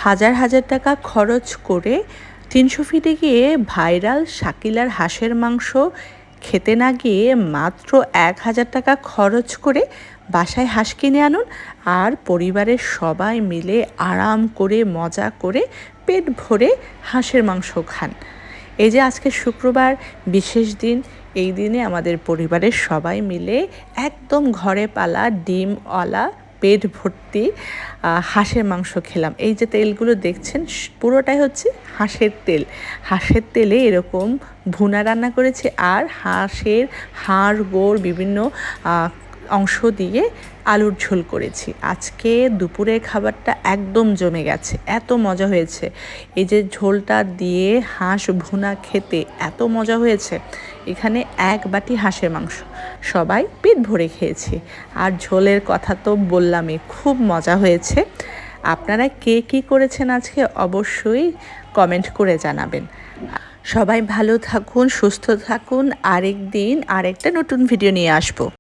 হাজার হাজার টাকা খরচ করে 300 ফিটে গিয়ে ভাইরাল শাকিলার হাঁসের মাংস খেতে না গিয়ে মাত্র 1000 টাকা খরচ করে বাসায় হাঁস কিনে আনুন আর পরিবারের সবাই মিলে আরাম করে মজা করে পেট ভরে হাঁসের মাংস খান। এই যে আজকে শুক্রবার বিশেষ দিন, এই দিনে আমাদের পরিবারের সবাই মিলে একদম ঘরে পালা ডিমওয়ালা পেট ভর্তি হাঁসের মাংস খেলাম। এই যে তেলগুলো দেখছেন পুরোটাই হচ্ছে হাঁসের তেল। হাঁসের তেলে এরকম ভুনা রান্না করেছি আর হাঁসের হাড় গোড় বিভিন্ন অংশ দিয়ে আলুর ঝোল করেছি। আজকে দুপুরের খাবারটা একদম জমে গেছে, এত মজা হয়েছে। এই যে ঝোলটা দিয়ে হাঁস ভুনা খেতে এত মজা হয়েছে। এখানে 1 বাটি হাঁসের মাংস, সবাই পেট ভরে খেয়েছি। আর ঝোলের কথা তো বললামই, খুব মজা হয়েছে। আপনারা কে কী করেছেন আজকে অবশ্যই কমেন্ট করে জানাবেন। সবাই ভালো থাকুন, সুস্থ থাকুন। আরেকদিন আরেকটা নতুন ভিডিও নিয়ে আসবো।